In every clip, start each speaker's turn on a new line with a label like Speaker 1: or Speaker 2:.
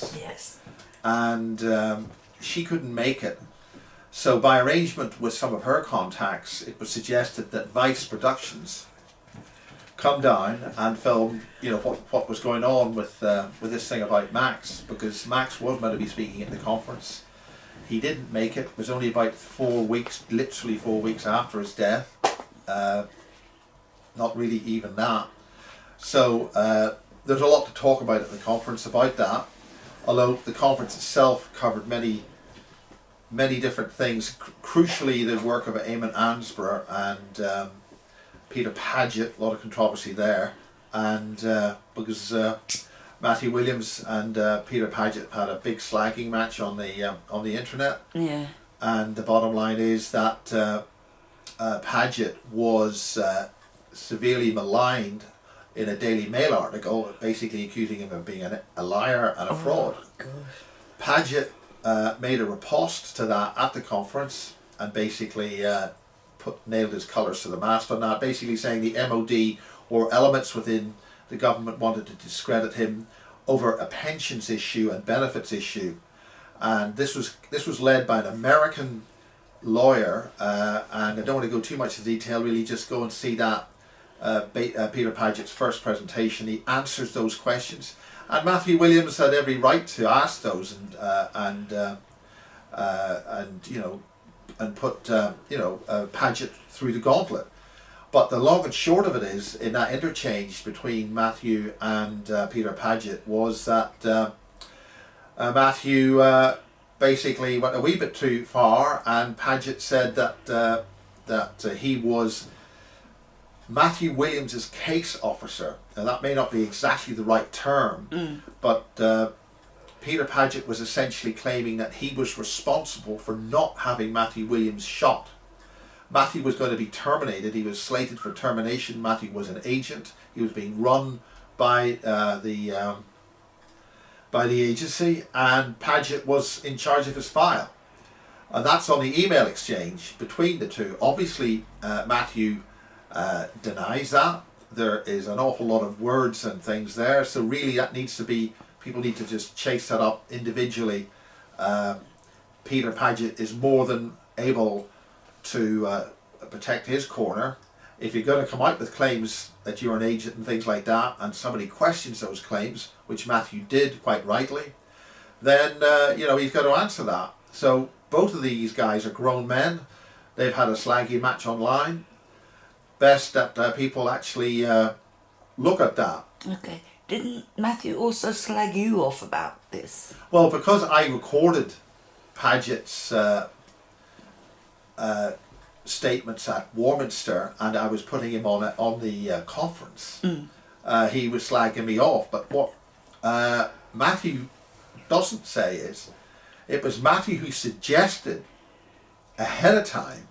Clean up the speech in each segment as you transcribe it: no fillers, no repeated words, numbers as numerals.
Speaker 1: conference.
Speaker 2: Yes.
Speaker 1: And she couldn't make it. So by arrangement with some of her contacts, it was suggested that Vice Productions come down and film, what was going on with this thing about Max, because Max was meant to be speaking at the conference. He didn't make it. It was only about 4 weeks, literally 4 weeks after his death. Not really even that. So there's a lot to talk about at the conference about that. Although the conference itself covered many different things. Crucially, the work of Eamon Ansborough and Peter Paget, a lot of controversy there, and because Matthew Williams and Peter Paget had a big slagging match on the internet.
Speaker 2: Yeah.
Speaker 1: And the bottom line is that Paget was severely maligned in a Daily Mail article, basically accusing him of being a liar and a fraud.
Speaker 2: Gosh.
Speaker 1: Paget made a riposte to that at the conference and basically nailed his colours to the mast on that, basically saying the MOD or elements within the government wanted to discredit him over a pensions issue and benefits issue. And this was led by an American lawyer, and I don't want to go too much into detail, really just go and see that Peter Paget's first presentation. He answers those questions, and Matthew Williams had every right to ask those and put Paget through the gauntlet. But the long and short of it is, in that interchange between Matthew and Peter Paget, was that Matthew basically went a wee bit too far, and Paget said that he was Matthew Williams's case officer. Now that may not be exactly the right term, but Peter Paget was essentially claiming that he was responsible for not having Matthew Williams shot. Matthew was going to be terminated. He was slated for termination. Matthew was an agent. He was being run by the agency, and Paget was in charge of his file. And that's on the email exchange between the two. Obviously, Matthew denies that. There is an awful lot of words and things there. So really, that needs to be, people need to just chase that up individually. Peter Paget is more than able to protect his corner. If you're going to come out with claims that you're an agent and things like that, and somebody questions those claims, which Matthew did quite rightly, then he's got to answer that. So both of these guys are grown men. They've had a slaggy match online. Best that people actually look at that.
Speaker 2: Okay. Didn't Matthew also slag you off about this?
Speaker 1: Well, because I recorded Paget's statements at Warminster, and I was putting him on the conference, he was slagging me off. But what Matthew doesn't say is, it was Matthew who suggested ahead of time,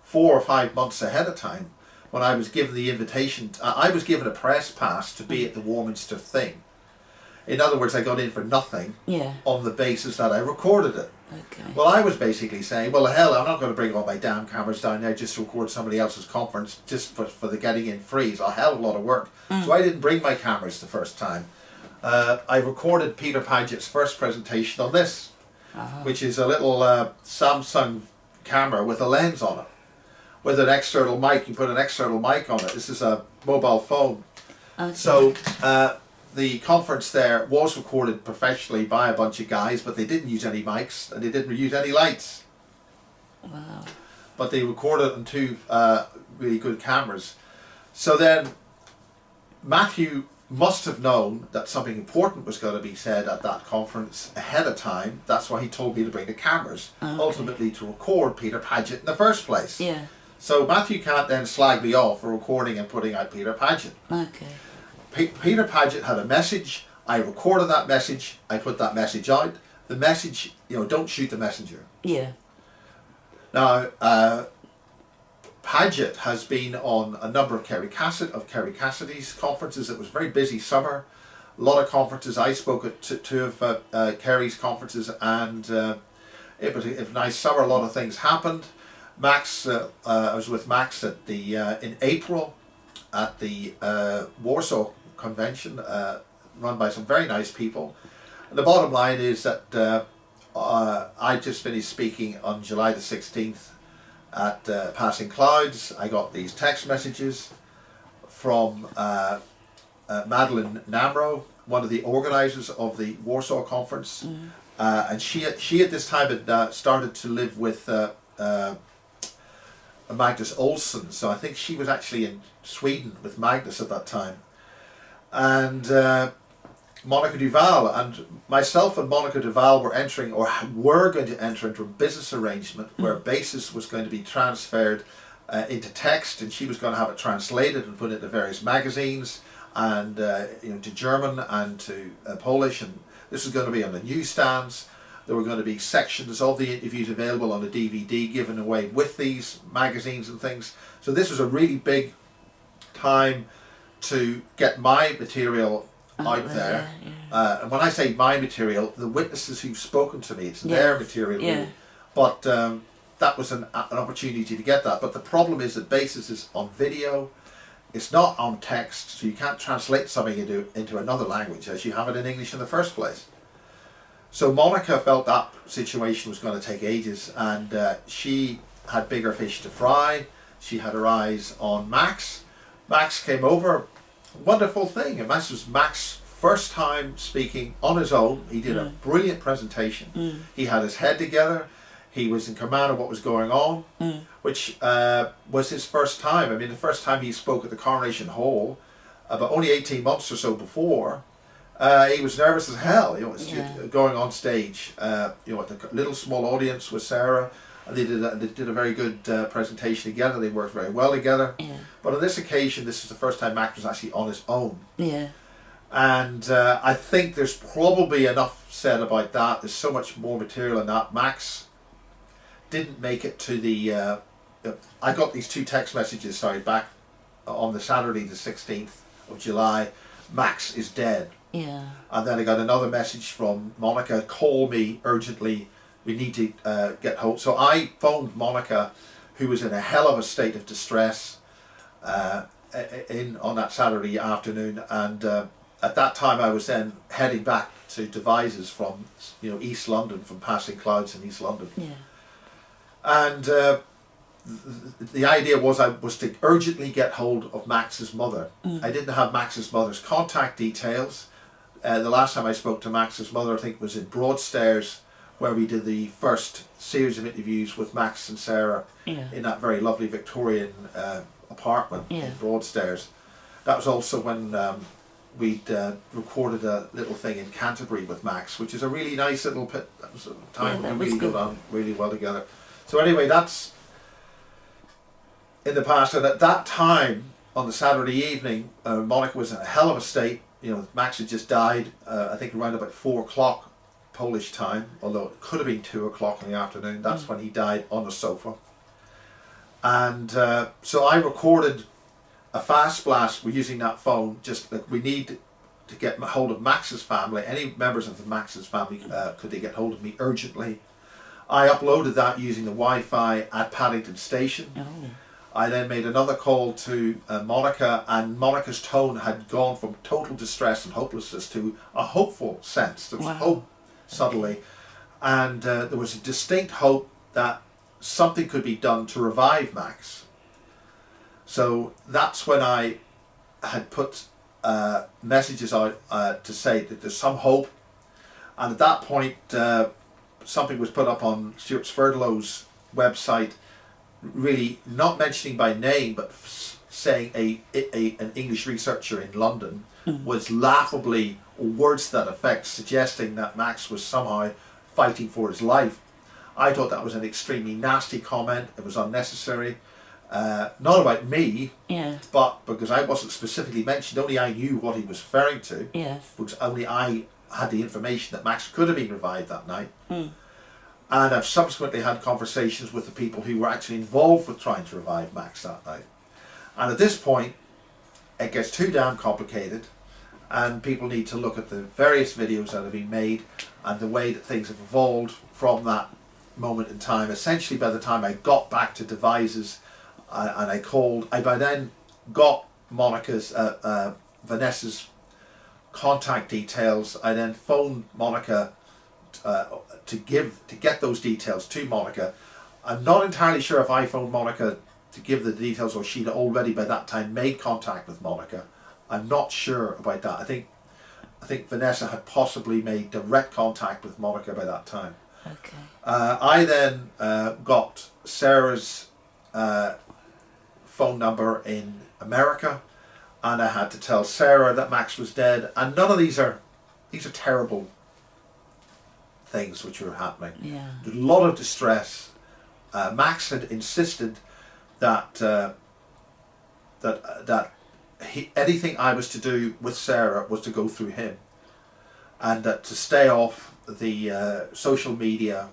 Speaker 1: 4 or 5 months ahead of time, when I was given the invitation, I was given a press pass to be at the Warminster thing. In other words, I got in for nothing, on the basis that I recorded it.
Speaker 2: Okay.
Speaker 1: Well, I was basically saying, well, hell, I'm not going to bring all my damn cameras down there just to record somebody else's conference just for the getting in free. It's a hell of a lot of work. So I didn't bring my cameras the first time. I recorded Peter Paget's first presentation on this, which is a little Samsung camera with a lens on it, with an external mic. You put an external mic on it. This is a mobile phone. Okay. So the conference there was recorded professionally by a bunch of guys, but they didn't use any mics and they didn't use any lights.
Speaker 2: Wow.
Speaker 1: But they recorded on 2 really good cameras. So then Matthew must have known that something important was going to be said at that conference ahead of time. That's why he told me to bring the cameras, ultimately to record Peter Paget in the first place.
Speaker 2: Yeah.
Speaker 1: So Matthew can't then slag me off for recording and putting out Peter Paget.
Speaker 2: Okay.
Speaker 1: Peter Paget had a message. I recorded that message. I put that message out. The message, don't shoot the messenger.
Speaker 2: Yeah.
Speaker 1: Now, Paget has been on a number of Kerry Cassidy's conferences. It was a very busy summer. A lot of conferences. I spoke at 2 of Kerry's conferences, and it was a nice summer. A lot of things happened. Max, I was with Max at in April at the Warsaw Convention, run by some very nice people, And the bottom line is that I just finished speaking on July the 16th at Passing Clouds. I got these text messages from Madeline Namro, one of the organisers of the Warsaw Conference. And she at this time had started to live with Magnus Olsson, so I think she was actually in Sweden with Magnus at that time. And Monica Duval and myself and Monica Duval were entering, or were going to enter into a business arrangement where Basis was going to be transferred into text, and she was going to have it translated and put into various magazines, and to German and to Polish, and this was going to be on the newsstands. There were going to be sections of the interviews available on a DVD given away with these magazines and things. So this was a really big time to get my material out there. And when I say my material, the witnesses who've spoken to me, it's their material. Really. But that was an opportunity to get that. But the problem is that Basis is on video. It's not on text, so you can't translate something into another language as you have it in English in the first place. So Monica felt that situation was going to take ages, and she had bigger fish to fry. She had her eyes on Max. Max came over, wonderful thing, and this was Max's first time speaking on his own. He did a brilliant presentation. He had his head together. He was in command of what was going on, which was his first time. I mean, the first time he spoke at the Coronation Hall, about only 18 months or so before, he was nervous as hell, going on stage, with a little small audience with Sarah, and they did a very good presentation together. They worked very well together. But on this occasion, this is the first time Max was actually on his own. And I think there's probably enough said about that. There's so much more material in that. Max didn't make it to the... I got these two text messages, back on the Saturday the 16th of July. Max is dead. And then I got another message from Monica, call me urgently, we need to get hold. So I phoned Monica, who was in a hell of a state of distress on that Saturday afternoon, and at that time I was then heading back to Devizes from East London, from Passing Clouds in East London. And the idea was to urgently get hold of Max's mother. I didn't have Max's mother's contact details. The last time I spoke to Max's mother, I think, was in Broadstairs, where we did the first series of interviews with Max and Sarah in that very lovely Victorian apartment in Broadstairs. That was also when we'd recorded a little thing in Canterbury with Max, which is a really nice little pit. That was a time when we really got on really well together. So anyway, that's in the past. And at that time, on the Saturday evening, Monica was in a hell of a state. Max had just died, I think around about 4 o'clock Polish time, although it could have been 2 o'clock in the afternoon. That's when he died on the sofa. And so I recorded a fast blast. We're using that phone, just like we need to get hold of Max's family. Any members of the Max's family, could they get hold of me urgently? I uploaded that using the Wi-Fi at Paddington Station. I then made another call to Monica, and Monica's tone had gone from total distress and hopelessness to a hopeful sense. There was hope suddenly, and there was a distinct hope that something could be done to revive Max. So that's when I had put messages out to say that there's some hope, and at that point something was put up on Stuart Sverdlow's website, really not mentioning by name, but saying an English researcher in London was laughably, words to that effect, suggesting that Max was somehow fighting for his life. I thought that was an extremely nasty comment. It was unnecessary. Not about me, but because I wasn't specifically mentioned, only I knew what he was referring to. Because only I had the information that Max could have been revived that night. And I've subsequently had conversations with the people who were actually involved with trying to revive Max that night. And at this point, it gets too damn complicated, and people need to look at the various videos that have been made and the way that things have evolved from that moment in time. Essentially, by the time I got back to Devizes, and I by then got Monica's, Vanessa's contact details. I then phoned Monica to get those details to Monica. I'm not entirely sure if I phoned Monica to give the details or she'd already by that time made contact with Monica. I'm not sure about that. I think Vanessa had possibly made direct contact with Monica by that time.
Speaker 2: Okay.
Speaker 1: I then got Sarah's phone number in America, and I had to tell Sarah that Max was dead. And none of these are terrible things which were happening.
Speaker 2: Yeah.
Speaker 1: A lot of distress. Max had insisted that anything I was to do with Sarah was to go through him, and that to stay off the social media.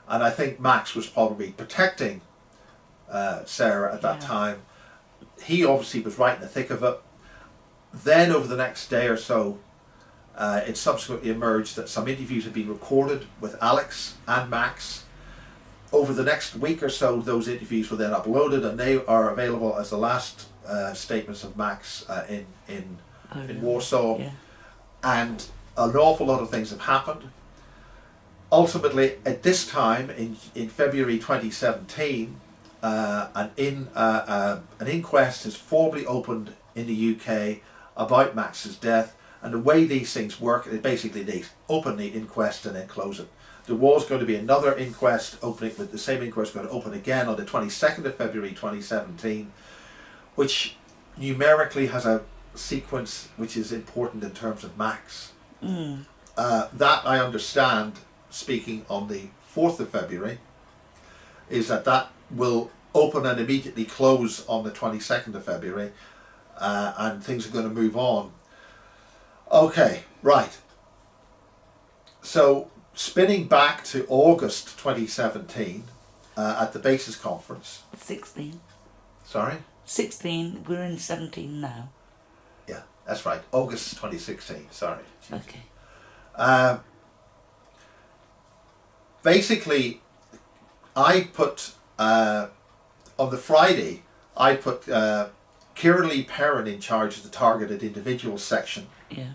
Speaker 1: And I think Max was probably protecting Sarah at that time. He obviously was right in the thick of it. Then over the next day or so, it subsequently emerged that some interviews had been recorded with Alex and Max. Over the next week or so, those interviews were then uploaded, and they are available as the last statements of Max in Warsaw. Yeah. And an awful lot of things have happened. Ultimately, at this time in February 2017, an inquest is formally opened in the UK about Max's death. And the way these things work is basically they open the inquest and then close it. There was going to be another inquest opening, with the same inquest going to open again on the 22nd of February 2017, which numerically has a sequence which is important in terms of Max. That I understand, speaking on the 4th of February, is that will open and immediately close on the 22nd of February, and things are going to move on. Okay, right. So, spinning back to August 2017, at the Basis Conference.
Speaker 2: 16.
Speaker 1: Sorry?
Speaker 2: 16, we're in 17 now.
Speaker 1: Yeah, that's right. August 2016, sorry.
Speaker 2: Okay.
Speaker 1: Basically, I put, on the Friday, I put Kieran Lee Perrin in charge of the targeted individuals section.
Speaker 2: Yeah.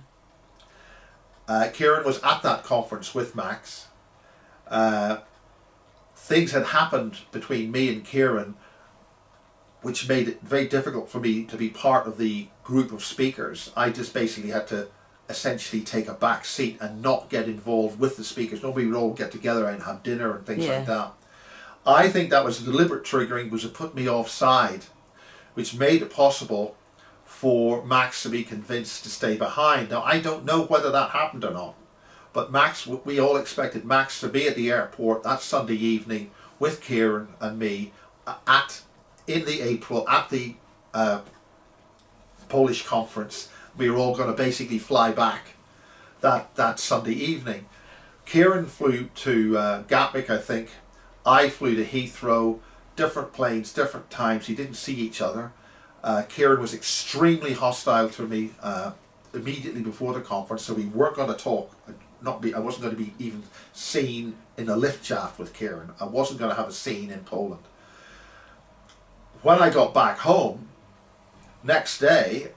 Speaker 1: Kieran was at that conference with Max. Things had happened between me and Kieran which made it very difficult for me to be part of the group of speakers. I just basically had to essentially take a back seat and not get involved with the speakers. Nobody would all get together and have dinner and things like that. I think that was deliberate triggering, was to put me offside, which made it possible for Max to be convinced to stay behind. Now, I don't know whether that happened or not, but Max, we all expected Max to be at the airport that Sunday evening with Kieran and me in April at the Polish conference. We were all going to basically fly back that Sunday evening. Kieran flew to Gatwick, I think. I flew to Heathrow, different planes, different times. We didn't see each other. Kieran was extremely hostile to me immediately before the conference, so we weren't going to talk. I wasn't going to be even seen in a lift shaft with Kieran. I wasn't going to have a scene in Poland. When I got back home, next day,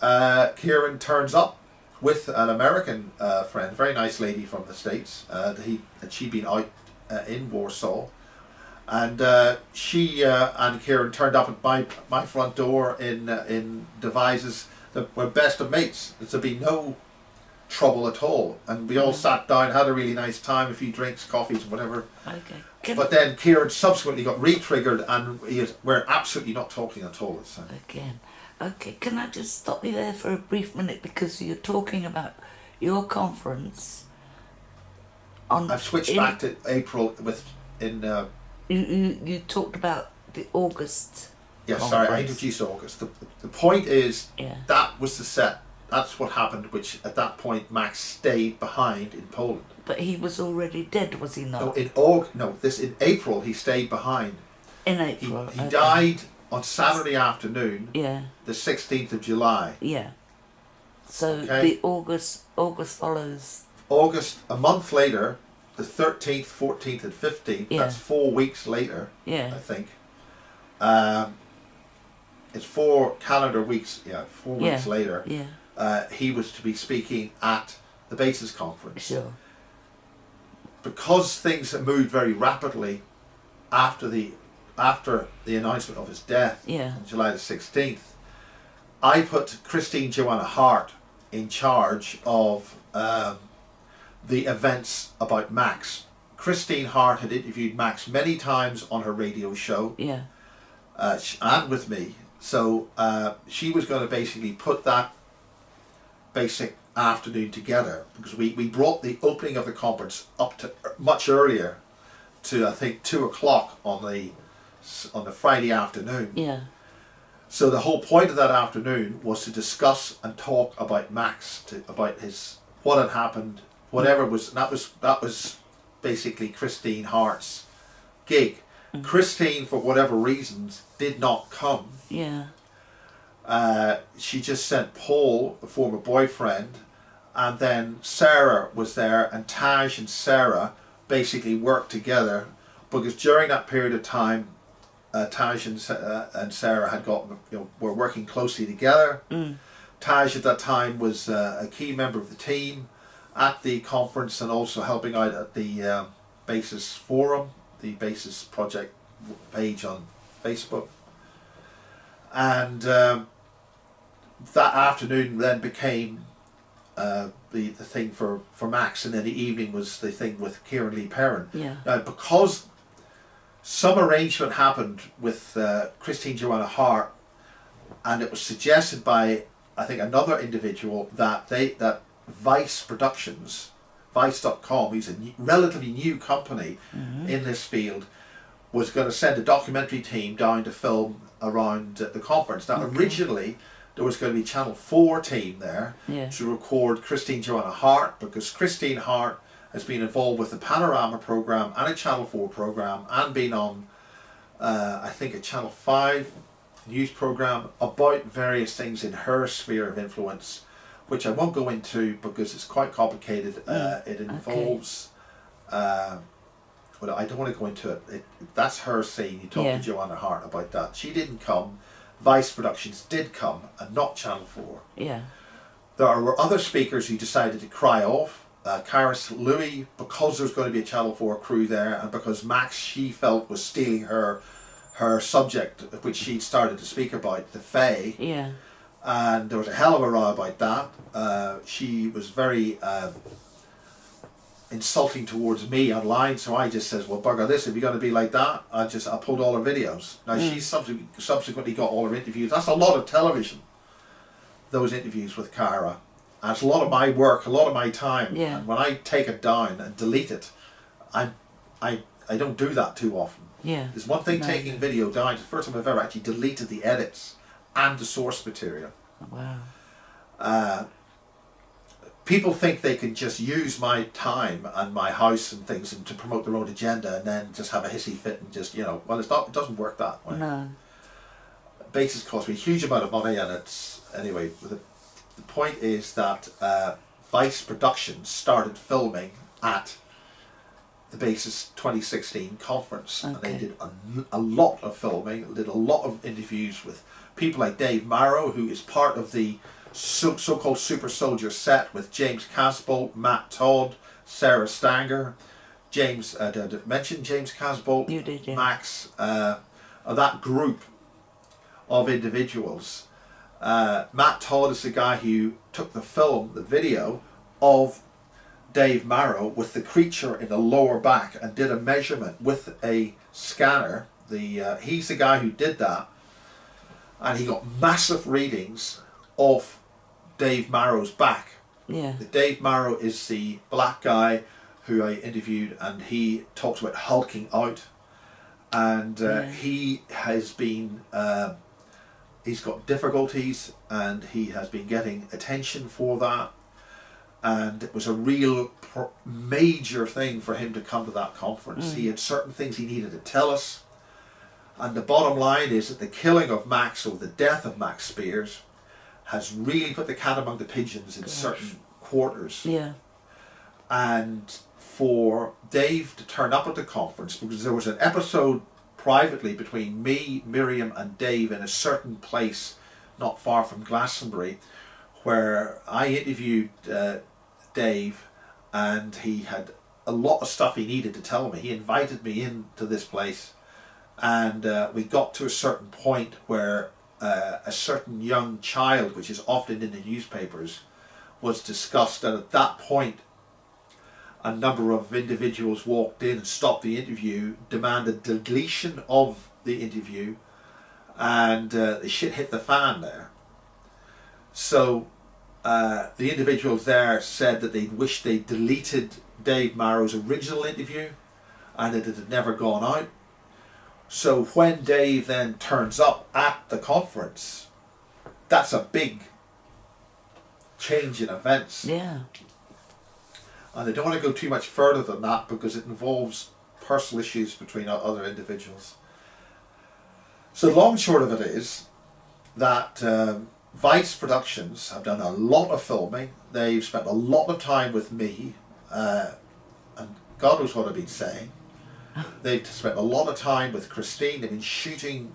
Speaker 1: Kieran turns up with an American friend, very nice lady from the States. She'd been out in Warsaw. And she and Kieran turned up at my front door in devices that were best of mates. There'd be no trouble at all. And we all sat down, had a really nice time, a few drinks, coffees, whatever.
Speaker 2: Okay.
Speaker 1: But then Kieran subsequently got re-triggered, and we're absolutely not talking at all. So.
Speaker 2: Again. Okay, can I just stop you there for a brief minute, because you're talking about your conference on...
Speaker 1: I've switched back to April
Speaker 2: You talked about the August conference.
Speaker 1: Sorry, I introduced August. The point is, that was the set. That's what happened, which at that point Max stayed behind in Poland.
Speaker 2: But he was already dead, was he not?
Speaker 1: No, in April he stayed behind.
Speaker 2: In April,
Speaker 1: He died on Saturday afternoon, the 16th of July.
Speaker 2: Yeah. So the August follows... August,
Speaker 1: a month later, the 13th, 14th and 15th, that's 4 weeks later, I think. It's 4 calendar weeks, 4 weeks later.
Speaker 2: Yeah.
Speaker 1: he was to be speaking at the Bases Conference.
Speaker 2: Sure.
Speaker 1: Because things had moved very rapidly after the announcement of his death on July the 16th, I put Christine Joanna Hart in charge of the events about Max. Christine Hart had interviewed Max many times on her radio show, and with me. So she was going to basically put that basic afternoon together, because we brought the opening of the conference up to much earlier, to I think 2:00 on the Friday afternoon.
Speaker 2: Yeah. So
Speaker 1: the whole point of that afternoon was to discuss and talk about Max, about what had happened, whatever was. That was basically Christine Hart's gig. Christine, for whatever reasons, did not come.
Speaker 2: Yeah.
Speaker 1: She just sent Paul, the former boyfriend, and then Sarah was there, and Taj and Sarah basically worked together, because during that period of time, Taj and Sarah had were working closely together. Taj at that time was a key member of the team at the conference, and also helping out at the Basis Forum, the Basis Project page on Facebook. And that afternoon then became the thing for Max, and then the evening was the thing with Kieran Lee Perrin.
Speaker 2: Yeah.
Speaker 1: Because some arrangement happened with Christine Joanna Hart, and it was suggested by, I think, another individual that Vice Productions, Vice.com, who's a relatively new company in this field, was going to send a documentary team down to film around the conference. Now, originally, there was going to be Channel 4 team there to record Christine Joanna Hart, because Christine Hart has been involved with the Panorama program and a Channel 4 program, and been on, I think, a Channel 5 news program about various things in her sphere of influence, which I won't go into because it's quite complicated. It involves, well, I don't want to go into it. That's her scene. You talk to Joanna Hart about that. She didn't come. Vice Productions did come, and not Channel 4.
Speaker 2: Yeah.
Speaker 1: There were other speakers who decided to cry off. Karis Louis, because there was going to be a Channel 4 crew there, and because Max, she felt, was stealing her subject, which she'd started to speak about, the Fae.
Speaker 2: Yeah.
Speaker 1: And there was a hell of a row about that. She was very insulting towards me online, so I just says, well, bugger this, if you're going to be like that, I pulled all her videos. Now she subsequently got all her interviews. That's a lot of television, those interviews with Cara. And it's a lot of my work, a lot of my time.
Speaker 2: Yeah.
Speaker 1: And when I take it down and delete it, I don't do that too often.
Speaker 2: Yeah.
Speaker 1: There's one thing taking video down. It's the first time I've ever actually deleted the edits and the source material.
Speaker 2: Wow.
Speaker 1: People think they can just use my time and my house and things and to promote their own agenda, and then just have a hissy fit and just, well, it's not. It doesn't work that way.
Speaker 2: No.
Speaker 1: Basis cost me a huge amount of money, and it's anyway. The point is that Vice Productions started filming at the Basis 2016 conference, and they did a lot of filming, did a lot of interviews with people like Dave Marrow, who is part of the so-called Super Soldier set, with James Casbolt, Matt Todd, Sarah Stanger, James, did I mention James Casbolt?
Speaker 2: You did, yeah.
Speaker 1: Max, that group of individuals. Matt Todd is the guy who took the video of Dave Marrow with the creature in the lower back and did a measurement with a scanner. He's the guy who did that, and he got massive readings of Dave Marrow's back.
Speaker 2: Yeah.
Speaker 1: Dave Marrow is the black guy who I interviewed, and he talks about hulking out, and he has been he's got difficulties, and he has been getting attention for that, and it was a real major thing for him to come to that conference. He had certain things he needed to tell us, and the bottom line is that the killing of Max, or the death of Max Spiers, has really put the cat among the pigeons in certain quarters.
Speaker 2: Yeah.
Speaker 1: And for Dave to turn up at the conference, because there was an episode privately between me, Miriam and Dave in a certain place not far from Glastonbury, where I interviewed Dave, and he had a lot of stuff he needed to tell me. He invited me into this place, and we got to a certain point where a certain young child, which is often in the newspapers, was discussed, and at that point a number of individuals walked in and stopped the interview, demanded deletion of the interview, and the shit hit the fan there. So the individuals there said that they wished they deleted Dave Marrow's original interview and that it had never gone out. So when Dave then turns up at the conference, that's a big change in events.
Speaker 2: Yeah.
Speaker 1: And I don't want to go too much further than that because it involves personal issues between other individuals. So the long and short of it is that Vice Productions have done a lot of filming. They've spent a lot of time with me, and God knows what I've been saying. They've spent a lot of time with Christine. They've been shooting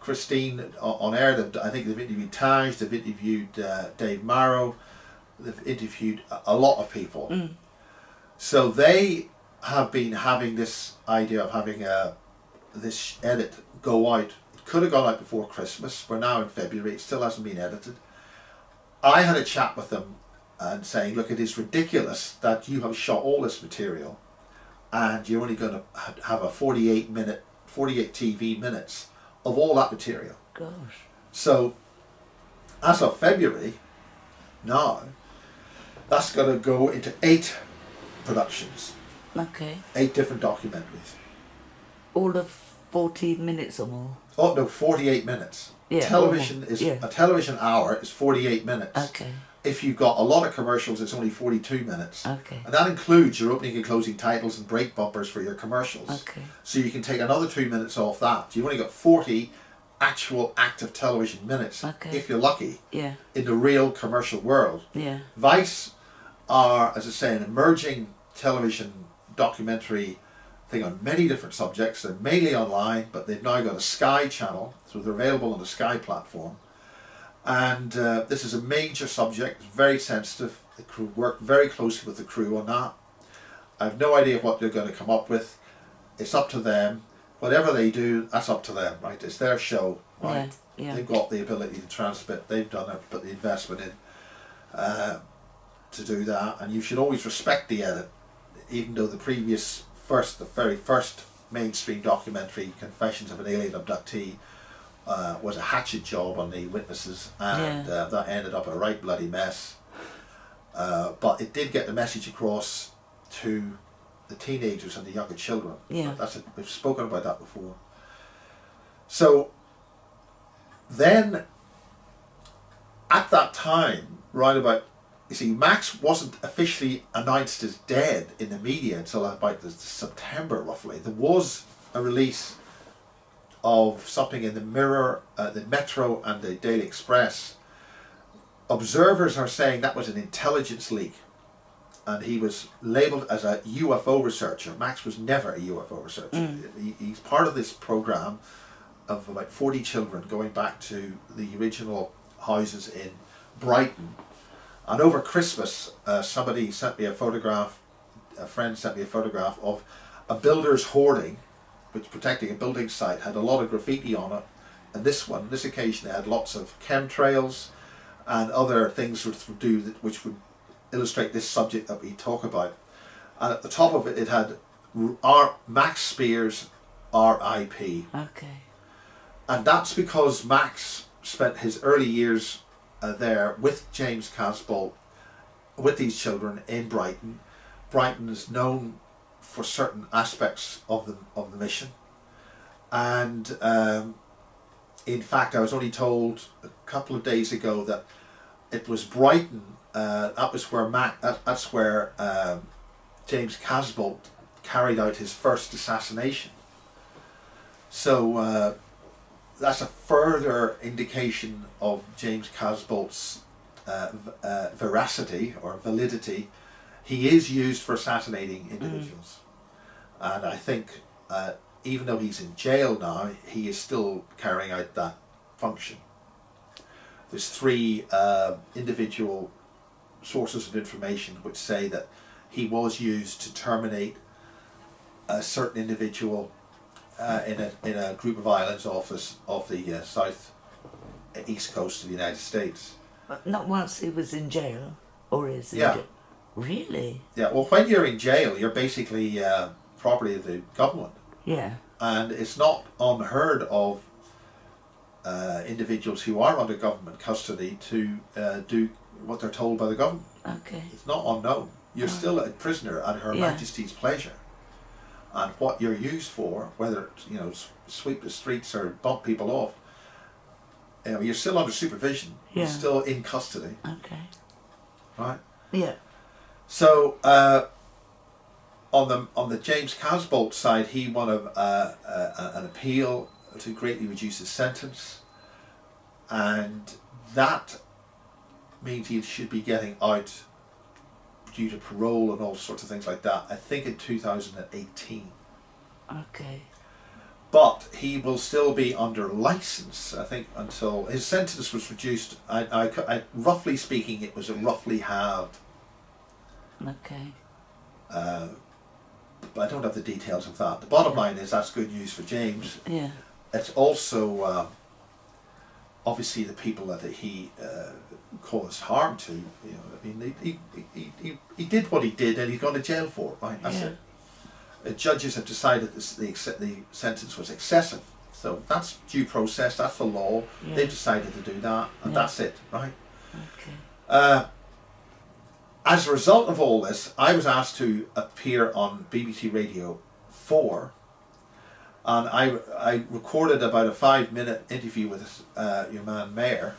Speaker 1: Christine on air. I think they've interviewed Taj, they've interviewed Dave Marrow, they've interviewed a lot of people.
Speaker 2: Mm.
Speaker 1: So they have been having this idea of having this edit go out. It could have gone out before Christmas. We're now in February. It still hasn't been edited. I had a chat with them and saying, look, it is ridiculous that you have shot all this material and you're only going to have a 48 TV minutes of all that material.
Speaker 2: Gosh.
Speaker 1: So as of February now, that's going to go into 8 productions.
Speaker 2: Okay.
Speaker 1: 8 different documentaries.
Speaker 2: All of 14 minutes or more?
Speaker 1: Oh no, 48 minutes.
Speaker 2: Yeah.
Speaker 1: Television is a television hour is 48 minutes.
Speaker 2: Okay.
Speaker 1: If you've got a lot of commercials, it's only 42 minutes.
Speaker 2: Okay.
Speaker 1: And that includes your opening and closing titles and break bumpers for your commercials.
Speaker 2: Okay.
Speaker 1: So you can take another 2 minutes off that. You've only got 40 actual active television minutes,
Speaker 2: Okay.
Speaker 1: if you're lucky,
Speaker 2: Yeah.
Speaker 1: in the real commercial world.
Speaker 2: Yeah.
Speaker 1: Vice are, as I say, an emerging television documentary thing on many different subjects. They're mainly online, but they've now got a Sky channel, so they're available on the Sky platform. And this is a major subject, it's very sensitive. The crew work very closely with the crew on that. I have no idea what they're going to come up with. It's up to them. Whatever they do, that's up to them, right? It's their show, right?
Speaker 2: Yeah. Yeah.
Speaker 1: They've got the ability to transmit. They've done it, put the investment in to do that. And you should always respect the edit, even though the very first mainstream documentary, Confessions of an Alien Abductee, was a hatchet job on the witnesses, and that ended up a right bloody mess. But it did get the message across to the teenagers and the younger children.
Speaker 2: Yeah.
Speaker 1: We've spoken about that before. So then, at that time, you see, Max wasn't officially announced as dead in the media until about September, roughly. There was a release of something in the Mirror, the Metro and the Daily Express. Observers are saying that was an intelligence leak, and he was labelled as a UFO researcher. Max was never a UFO researcher. He's part of this program of about 40 children going back to the original houses in Brighton. And over Christmas, somebody sent me a photograph, a friend sent me a photograph of a builder's hoarding, which protecting a building site, had a lot of graffiti on it. And this occasion, it had lots of chemtrails and other things which would illustrate this subject that we talk about. And at the top of it, it had Max Spiers, R.I.P.
Speaker 2: Okay.
Speaker 1: And that's because Max spent his early years there with James Casbolt, with these children in Brighton. Brighton is known for certain aspects of the mission, and in fact, I was only told a couple of days ago that it was Brighton. That's where James Casbolt carried out his first assassination. So that's a further indication of James Casbolt's veracity or validity. He is used for assassinating individuals. And I think even though he's in jail now, he is still carrying out that function. there's three individual sources of information which say that he was used to terminate a certain individual in a group of islands off the south east coast of the United States.
Speaker 2: But not once he was in jail, or is he?
Speaker 1: Yeah.
Speaker 2: Really?
Speaker 1: Yeah. Well, when you're in jail, you're basically property of the government.
Speaker 2: Yeah.
Speaker 1: And it's not unheard of individuals who are under government custody to do what they're told by the government.
Speaker 2: Okay.
Speaker 1: It's not unknown. You're still a prisoner at Her Majesty's pleasure. And what you're used for, whether it's, sweep the streets or bump people off, you're still under supervision.
Speaker 2: Yeah.
Speaker 1: You're still in custody.
Speaker 2: Okay.
Speaker 1: Right?
Speaker 2: Yeah.
Speaker 1: So on the James Casbolt side, he won an appeal to greatly reduce his sentence, and that means he should be getting out due to parole and all sorts of things like that, I think in 2018.
Speaker 2: Okay.
Speaker 1: But he will still be under license, I think, until his sentence was reduced. I roughly speaking, it was a roughly halved.
Speaker 2: Okay.
Speaker 1: But I don't have the details of that. The bottom line is that's good news for James.
Speaker 2: Yeah.
Speaker 1: It's also obviously the people that he caused harm to. I mean, he did what he did, and he's gone to jail for it. Right? That's it. Judges have decided the sentence was excessive, so that's due process. That's the law.
Speaker 2: Yeah.
Speaker 1: They've decided to do that, and that's it. Right.
Speaker 2: Okay.
Speaker 1: As a result of all this, I was asked to appear on BBC Radio 4, and I recorded about a 5-minute interview with your man Mayer,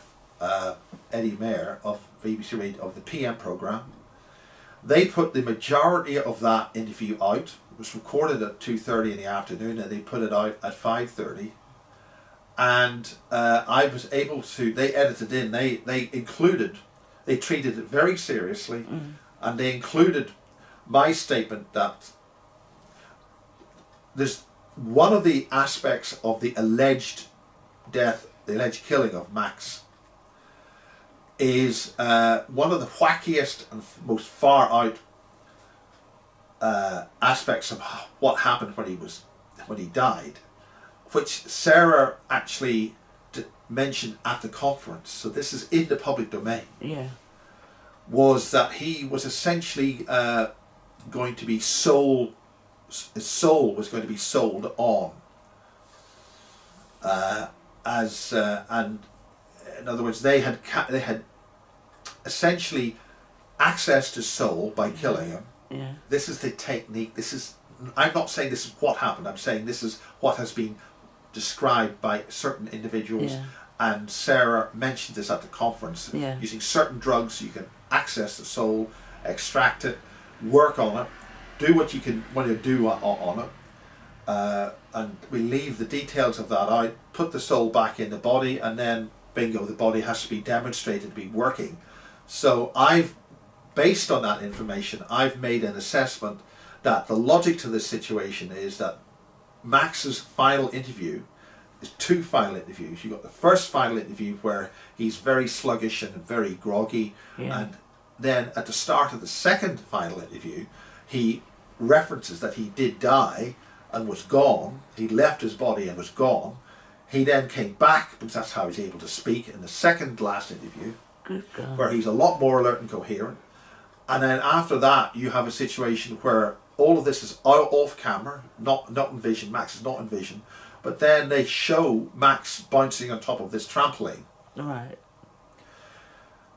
Speaker 1: Eddie Mayer of BBC Radio, of the PM programme. They put the majority of that interview out. It was recorded at 2:30 in the afternoon, and they put it out at 5:30. And I was able to, they edited in, they treated it very seriously, and they included my statement that there's one of the aspects of the alleged death, the alleged killing of Max, is one of the wackiest and most far out aspects of what happened when he died, which Sarah actually mentioned at the conference. So this is in the public domain.
Speaker 2: Yeah.
Speaker 1: Was that he was essentially going to be sold. His soul was going to be sold on and in other words, they had essentially accessed his soul by killing him.
Speaker 2: Yeah.
Speaker 1: This is the technique. I'm not saying this is what happened. I'm saying this is what has been described by certain individuals.
Speaker 2: Yeah.
Speaker 1: And Sarah mentioned this at the conference.
Speaker 2: Yeah.
Speaker 1: Using certain drugs, you can access the soul, extract it, work on it, do what you can want to do on it. And we leave the details of that out, put the soul back in the body, and then bingo, the body has to be demonstrated to be working. So based on that information, I've made an assessment that the logic to this situation is that Max's final interview is 2 final interviews. You've got the first final interview where he's very sluggish and very groggy, and then at the start of the second final interview, he references that he did die and was gone. He left his body and was gone. He then came back, because that's how he's able to speak, in the second last interview,
Speaker 2: Good God.
Speaker 1: where he's a lot more alert and coherent. And then after that, you have a situation where all of this is off camera, not in vision. Max is not in vision. But then they show Max bouncing on top of this trampoline.
Speaker 2: Right.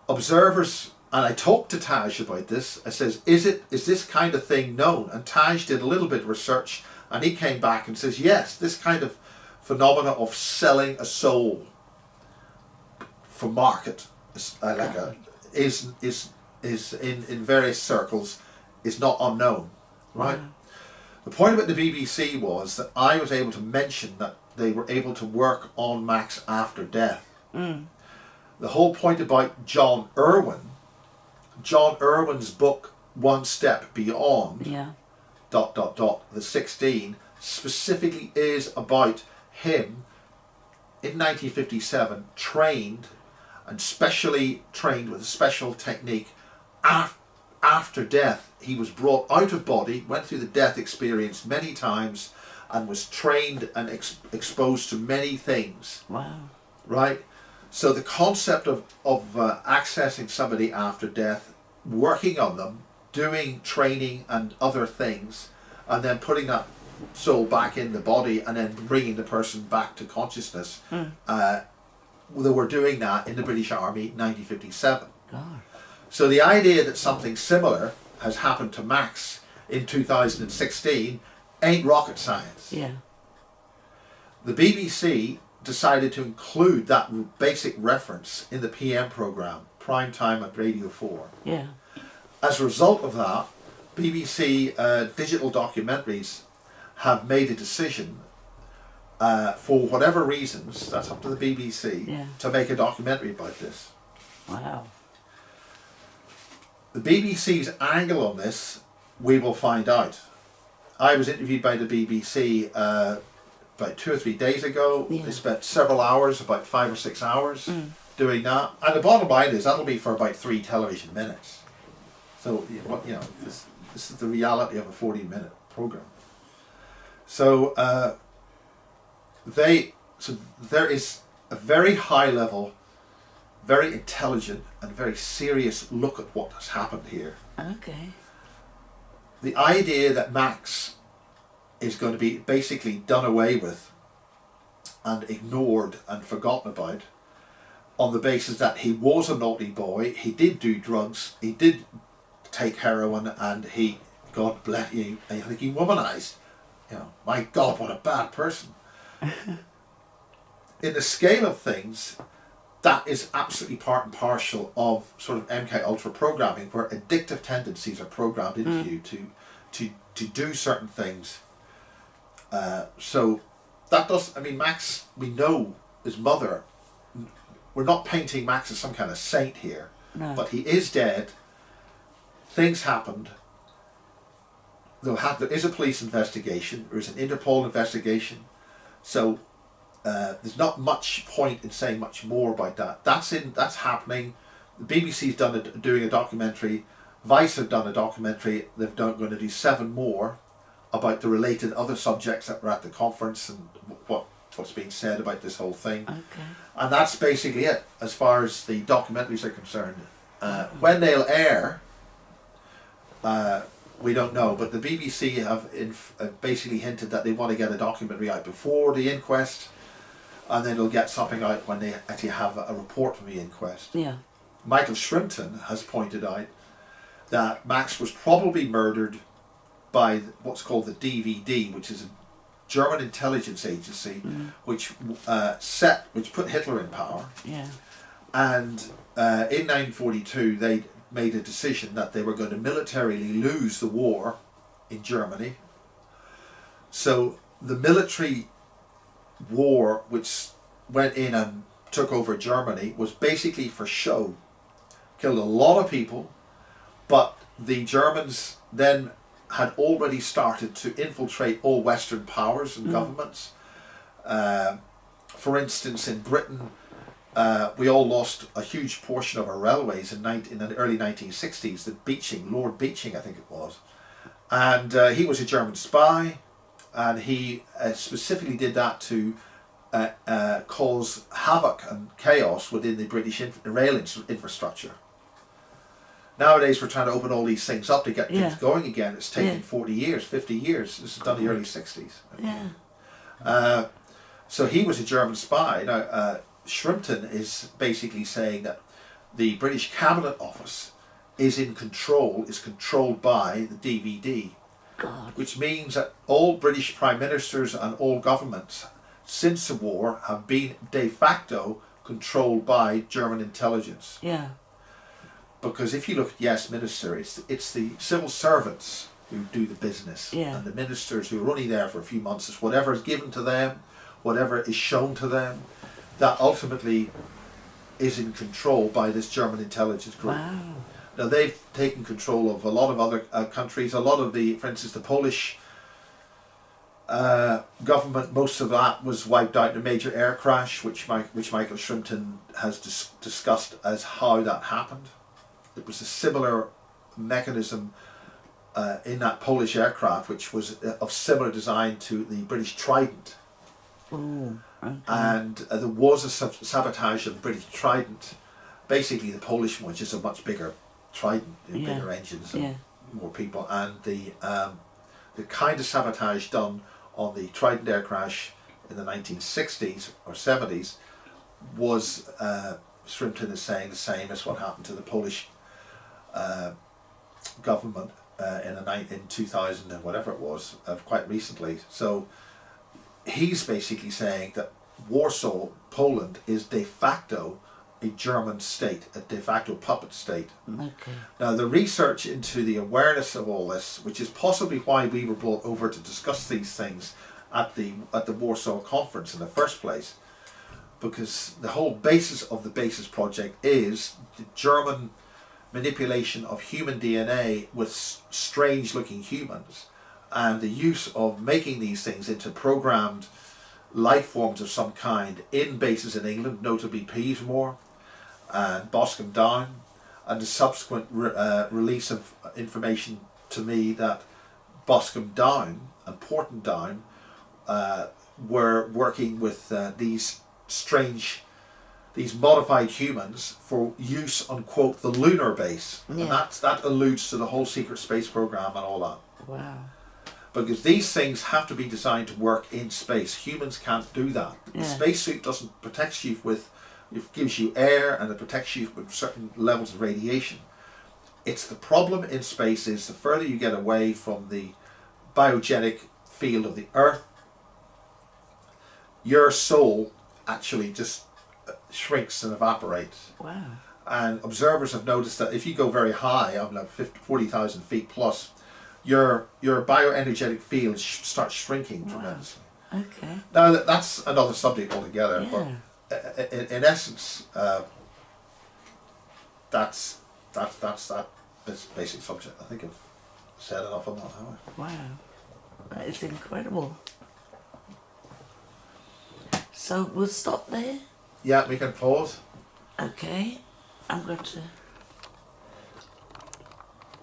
Speaker 1: Observers, and I talked to Taj about this, I says, is this kind of thing known? And Taj did a little bit of research, and he came back and says, yes, this kind of phenomena of selling a soul for market is in various circles is not unknown, right?
Speaker 2: Wow.
Speaker 1: The point about the BBC was that I was able to mention that they were able to work on Max after death. The whole point about John Irwin's book One Step Beyond, the 16, specifically is about him in 1957 trained and specially trained with a special technique. After death, he was brought out of body, went through the death experience many times, and was trained and exposed to many things.
Speaker 2: Wow.
Speaker 1: Right? So the concept of accessing somebody after death, working on them, doing training and other things, and then putting that soul back in the body and then bringing the person back to consciousness. They were doing that in the British Army in 1957.
Speaker 2: God.
Speaker 1: So the idea that something similar has happened to Max in 2016 ain't rocket science.
Speaker 2: Yeah.
Speaker 1: The BBC decided to include that basic reference in the PM programme, Prime Time at Radio 4.
Speaker 2: Yeah.
Speaker 1: As a result of that, BBC digital documentaries have made a decision, for whatever reasons, that's up to the BBC,
Speaker 2: Yeah.
Speaker 1: to make a documentary about this.
Speaker 2: Wow.
Speaker 1: The BBC's angle on this, we will find out. I was interviewed by the BBC about 2 or 3 days ago.
Speaker 2: Yeah.
Speaker 1: They spent several hours, about 5 or 6 hours, doing that. And the bottom line is that'll be for about 3 television minutes. So, this is the reality of a 40-minute program. So, there is a very high level, very intelligent and very serious look at what has happened here.
Speaker 2: Okay.
Speaker 1: The idea that Max is going to be basically done away with and ignored and forgotten about on the basis that he was a naughty boy, he did do drugs, he did take heroin, and he, God bless you, I think he womanized. My God, what a bad person. In the scale of things, that is absolutely part and parcel of sort of MK Ultra programming, where addictive tendencies are programmed into you to do certain things. So that does, Max, we know his mother, we're not painting Max as some kind of saint here,
Speaker 2: No.
Speaker 1: but he is dead. Things happened. There is a police investigation, there is an Interpol investigation, so there's not much point in saying much more about that. That's happening. The BBC's doing a documentary. Vice have done a documentary. They're going to do 7 more about the related other subjects that were at the conference and what's being said about this whole thing.
Speaker 2: Okay.
Speaker 1: And that's basically it as far as the documentaries are concerned. When they'll air, we don't know, but the BBC have basically hinted that they want to get a documentary out before the inquest, and then they'll get something out when they actually have a report from the inquest.
Speaker 2: Yeah.
Speaker 1: Michael Shrimpton has pointed out that Max was probably murdered by what's called the DVD, which is a German intelligence agency, which put Hitler in power.
Speaker 2: Yeah.
Speaker 1: And in 1942, they made a decision that they were going to militarily lose the war in Germany. So the military war which went in and took over Germany was basically for show. Killed a lot of people, but the Germans then had already started to infiltrate all Western powers and governments. For instance, in Britain, we all lost a huge portion of our railways in the early 1960s. Lord Beeching, I think it was. And he was a German spy, and he specifically did that to cause havoc and chaos within the British rail infrastructure. Nowadays we're trying to open all these things up to get things going again. It's taken 40 years, 50 years. This is done in the early 60s.
Speaker 2: Yeah.
Speaker 1: So he was a German spy. Now, Shrimpton is basically saying that the British Cabinet Office is controlled by the DVD.
Speaker 2: God.
Speaker 1: Which means that all British Prime Ministers and all governments since the war have been de facto controlled by German intelligence.
Speaker 2: Yeah.
Speaker 1: Because if you look at Yes Minister, it's the civil servants who do the business.
Speaker 2: Yeah.
Speaker 1: And the ministers who are only there for a few months, it's whatever is given to them, whatever is shown to them, that ultimately is in control by this German intelligence group.
Speaker 2: Wow.
Speaker 1: Now they've taken control of a lot of other countries. A lot of for instance, the Polish Government, most of that was wiped out in a major air crash, which Michael Shrimpton has discussed as how that happened. It was a similar mechanism in that Polish aircraft, which was of similar design to the British Trident.
Speaker 2: Ooh, okay.
Speaker 1: And there was a sabotage of the British Trident. Basically, the Polish one, which is a much bigger Trident, bigger engines and more people, and the kind of sabotage done on the Trident air crash in the 1960s or 70s was, Shrimpton is saying, the same as what happened to the Polish government in 2000 and whatever it was, quite recently. So he's basically saying that Warsaw, Poland, is de facto a German state, a de facto puppet state.
Speaker 2: Okay.
Speaker 1: Now, the research into the awareness of all this, which is possibly why we were brought over to discuss these things at the Warsaw conference in the first place, because the whole basis of the BASIS project is the German manipulation of human DNA with strange looking humans, and the use of making these things into programmed life forms of some kind in bases in England, notably Peasmore and Boscombe Down, and the subsequent release of information to me that Boscombe Down and Porton Down were working with these modified humans for use on, quote, the lunar base. And that alludes to the whole secret space program and all that.
Speaker 2: Wow.
Speaker 1: Because these things have to be designed to work in space. Humans can't do that. The spacesuit doesn't protect you with, it gives you air and it protects you with certain levels of radiation. It's the problem in space is the further you get away from the biogenic field of the Earth, your soul actually just shrinks and evaporates.
Speaker 2: Wow.
Speaker 1: And observers have noticed that if you go very high, up like 40,000 feet plus, your bioenergetic field starts shrinking tremendously.
Speaker 2: Okay.
Speaker 1: Now that's another subject altogether, but in essence, that's this basic subject. I think I've said enough on that, haven't I?
Speaker 2: Wow, that is incredible. So we'll stop there.
Speaker 1: Yeah, we can pause.
Speaker 2: Okay, I'm going to